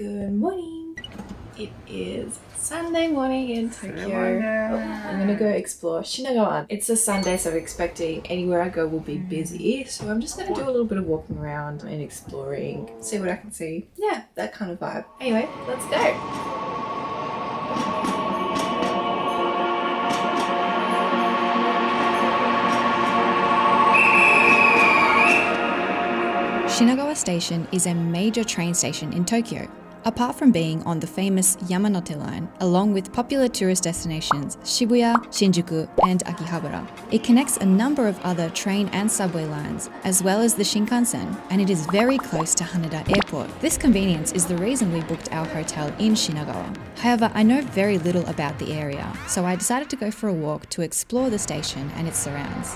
Good morning. It is Sunday morning in Tokyo. I'm gonna go explore Shinagawa. It's a Sunday, so I'm expecting anywhere I go will be busy. So I'm just gonna do a little bit of walking around and exploring, see what I can see. Yeah, that kind of vibe. Anyway, let's go. Shinagawa Station is a major train station in Tokyo. Apart from being on the famous Yamanote line, along with popular tourist destinations Shibuya, Shinjuku, and Akihabara, it connects a number of other train and subway lines, as well as the Shinkansen, and it is very close to Haneda Airport. This convenience is the reason we booked our hotel in Shinagawa. However, I know very little about the area, so I decided to go for a walk to explore the station and its surrounds.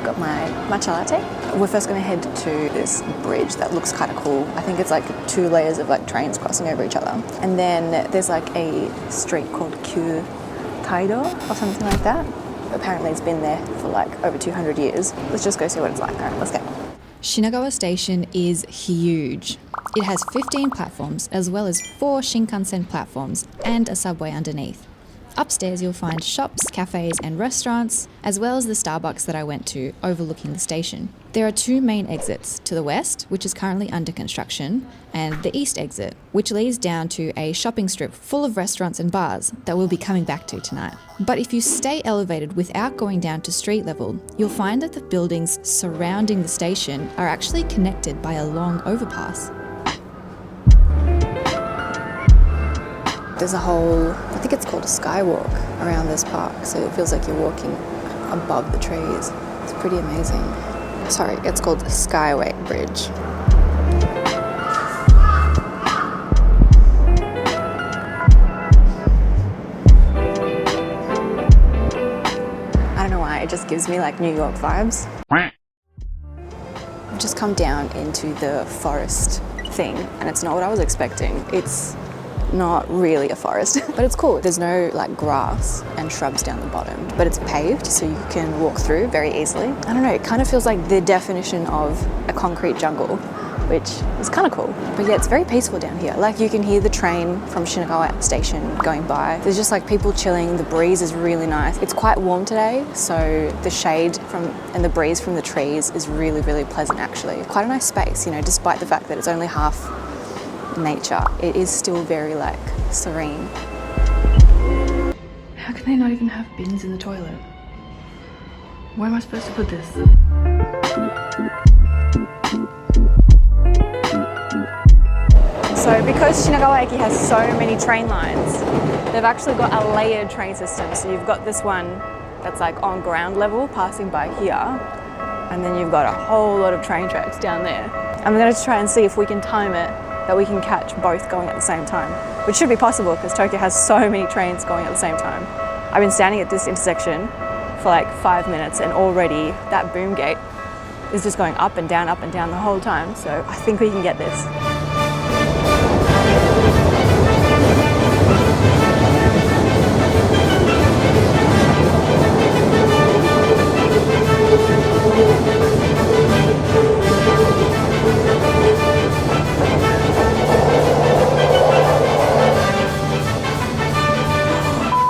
Got my matcha latte. We're first going to head to this bridge that looks kind of cool. I think it's like 2 layers of like trains crossing over each other. And then there's like a street called Keikyu or something like that. Apparently it's been there for like over 200 years. Let's just go see what it's like. All right, let's go. Shinagawa Station is huge. It has 15 platforms as well as 4 Shinkansen platforms and a subway underneath. Upstairs you'll find shops, cafes and restaurants, as well as the Starbucks that I went to overlooking the station. There are 2 main exits, to the west, which is currently under construction, and the east exit, which leads down to a shopping strip full of restaurants and bars that we'll be coming back to tonight. But if you stay elevated without going down to street level, you'll find that the buildings surrounding the station are actually connected by a long overpass. There's a whole, I think it's called a skywalk around this park, so it feels like you're walking above the trees. It's pretty amazing. Sorry, it's called the SkyWay bridge. I don't know why, it just gives me like New York vibes. I've just come down into the forest thing, and it's not what I was expecting. It's not really a forest, but it's cool. There's no like grass and shrubs down the bottom, but it's paved so you can walk through very easily. I don't know, it kind of feels like the definition of a concrete jungle, which is kind of cool. But yeah, it's very peaceful down here. Like you can hear the train from Shinagawa Station going by. There's just like people chilling. The breeze is really nice. It's quite warm today, so the shade and the breeze from the trees is really, really pleasant actually. Quite a nice space, you know, despite the fact that it's only half nature, it is still very like serene. How can they not even have bins in the toilet? Where am I supposed to put this? So because Shinagawa Eki has so many train lines, they've actually got a layered train system. So you've got this one that's like on ground level passing by here, and then you've got a whole lot of train tracks down there. I'm going to try and see if we can time it that we can catch both going at the same time, which should be possible because Tokyo has so many trains going at the same time. I've been standing at this intersection for like 5 minutes and already that boom gate is just going up and down the whole time. So I think we can get this.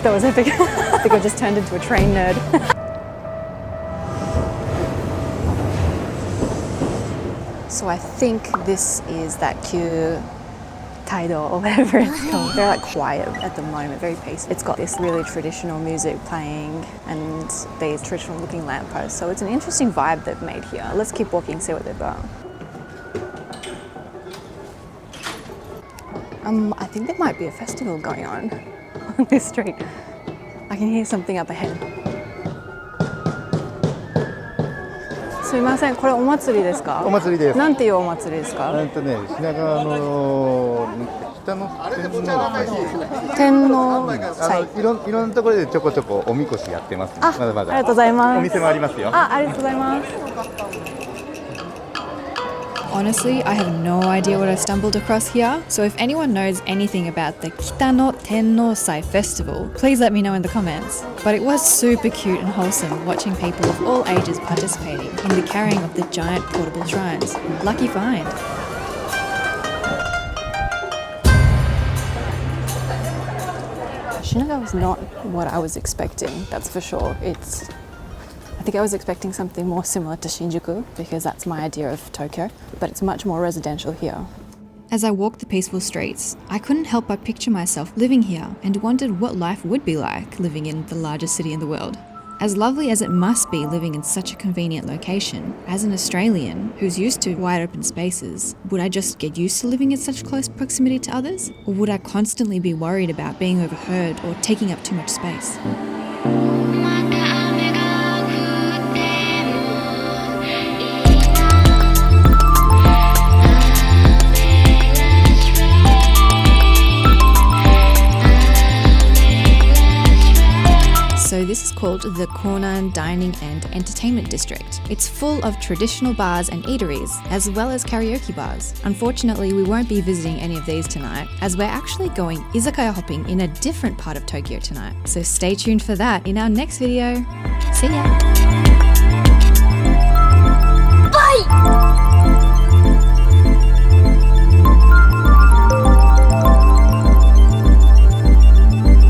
That was epic. I think I just turned into a train nerd. So I think this is that Keikyu or whatever it's called. They're like quiet at the moment, very peaceful. It's got this really traditional music playing and these traditional looking lampposts. So it's an interesting vibe they've made here. Let's keep walking, see what they've got. I think there might be a festival going on this street. I can hear something up ahead. すみません、これお祭りですか？お祭りです。なんていうお祭りですか？品川の北の天皇祭。いろんなところでちょこちょこおみこしやってます、ね。まだまだ。ありがとうございます。お店もありますよ。ありがとうございます。Honestly, I have no idea what I stumbled across here, so if anyone knows anything about the Kita no Tennousai festival, please let me know in the comments. But it was super cute and wholesome watching people of all ages participating in the carrying of the giant portable shrines. Lucky find. Shinagawa is not what I was expecting, that's for sure. I think I was expecting something more similar to Shinjuku because that's my idea of Tokyo, but it's much more residential here. As I walked the peaceful streets, I couldn't help but picture myself living here and wondered what life would be like living in the largest city in the world. As lovely as it must be living in such a convenient location, as an Australian who's used to wide open spaces, would I just get used to living in such close proximity to others? Or would I constantly be worried about being overheard or taking up too much space? So this is called the Konan Dining and Entertainment District. It's full of traditional bars and eateries, as well as karaoke bars. Unfortunately, we won't be visiting any of these tonight, as we're actually going izakaya hopping in a different part of Tokyo tonight. So stay tuned for that in our next video. See ya!